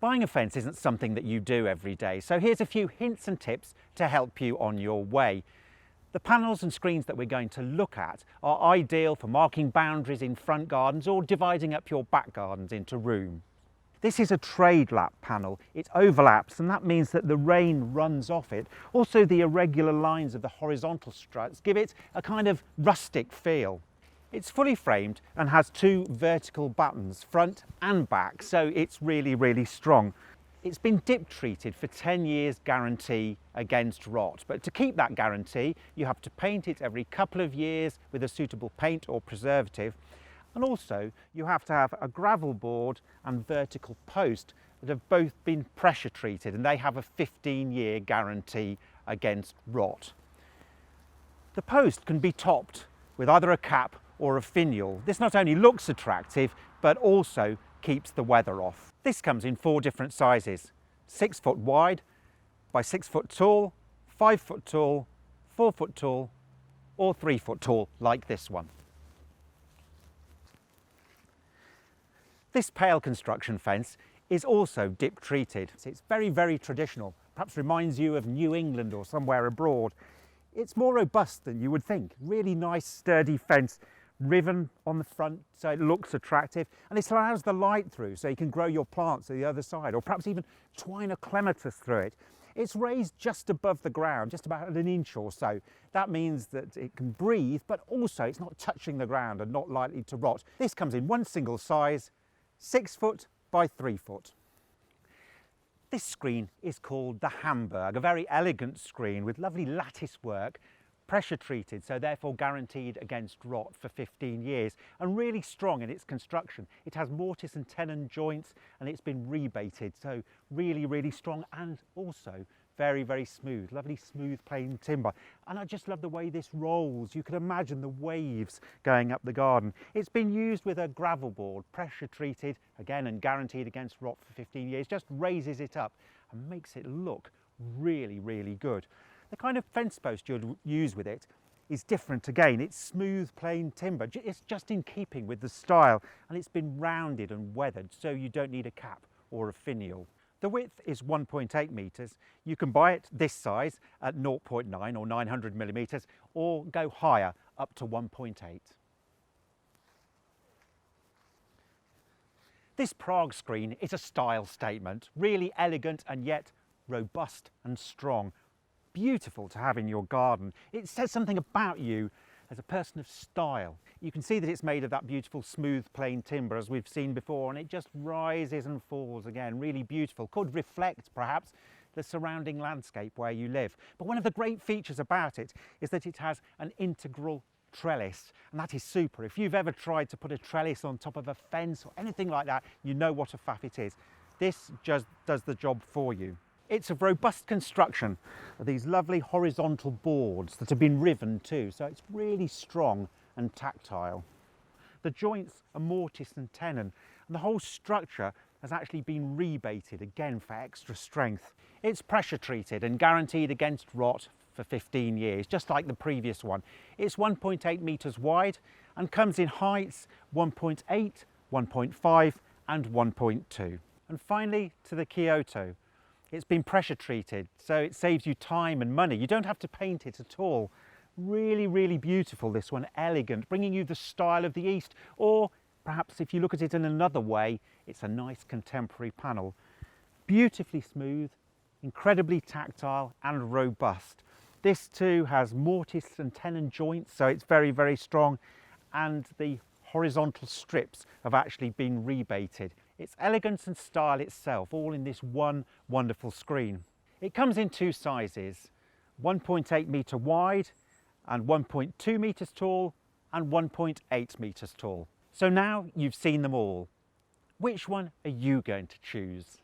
Buying a fence isn't something that you do every day, so here's a few hints and tips to help you on your way. The panels and screens that we're going to look at are ideal for marking boundaries in front gardens or dividing up your back gardens into rooms. This is a trade lap panel. It overlaps, and that means that the rain runs off it. Also, the irregular lines of the horizontal struts give it a kind of rustic feel. It's fully framed and has two vertical battens, front and back, so it's really strong. It's been dip treated for 10 years guarantee against rot, but to keep that guarantee you have to paint it every couple of years with a suitable paint or preservative, and also you have to have a gravel board and vertical post that have both been pressure treated, and they have a 15-year guarantee against rot. The post can be topped with either a cap or a finial. This not only looks attractive but also keeps the weather off. This comes in 4 different sizes: 6 foot wide by 6 foot tall, 5 foot tall, 4 foot tall or 3 foot tall like this one. This pale construction fence is also dip treated. It's very traditional, perhaps reminds you of New England or somewhere abroad. It's more robust than you would think. Really nice sturdy fence, riven on the front so it looks attractive, and it allows the light through so you can grow your plants at the other side, or perhaps even twine a clematis through it. It's raised just above the ground, just about an inch or so. That means that it can breathe, but also it's not touching the ground and not likely to rot. This comes in one single size, 6 foot by 3 foot. This screen is called the Hamburg, a very elegant screen with lovely lattice work, pressure treated, so therefore guaranteed against rot for 15 years, and really strong in its construction. It has mortise and tenon joints, and it's been rebated, so really strong, and also very smooth, lovely smooth plain timber. And I just love the way this rolls. You can imagine the waves going up the garden. It's been used with a gravel board, pressure treated again and guaranteed against rot for 15 years. Just raises it up and makes it look really good. The kind of fence post you'd use with it is different again. It's smooth plain timber. It's just in keeping with the style, and it's been rounded and weathered, so you don't need a cap or a finial. The width is 1.8 metres. You can buy it this size at 0.9 or 900 millimetres, or go higher up to 1.8. This Prague screen is a style statement, really elegant and yet robust and strong. Beautiful to have in your garden. It says something about you as a person of style. You can see that it's made of that beautiful smooth plain timber as we've seen before, and it just rises and falls again, really beautiful. Could reflect perhaps the surrounding landscape where you live. But one of the great features about it is that it has an integral trellis, and that is super. If you've ever tried to put a trellis on top of a fence or anything like that, you know what a faff it is. This just does the job for you. It's a robust construction of these lovely horizontal boards that have been riven too, so it's really strong and tactile. The joints are mortise and tenon, and the whole structure has actually been rebated again for extra strength. It's pressure treated and guaranteed against rot for 15 years, just like the previous one. It's 1.8 metres wide and comes in heights 1.8, 1.5 and 1.2. And finally to the Kyoto. It's been pressure treated, so it saves you time and money. You don't have to paint it at all. Really beautiful, this one, elegant, bringing you the style of the East, or perhaps if you look at it in another way, it's a nice contemporary panel. Beautifully smooth, incredibly tactile and robust. This too has mortise and tenon joints, so it's very strong, and the horizontal strips have actually been rebated. It's elegance and style itself, all in this one wonderful screen. It comes in 2 sizes, 1.8 metre wide and 1.2 metres tall and 1.8 metres tall. So now you've seen them all. Which one are you going to choose?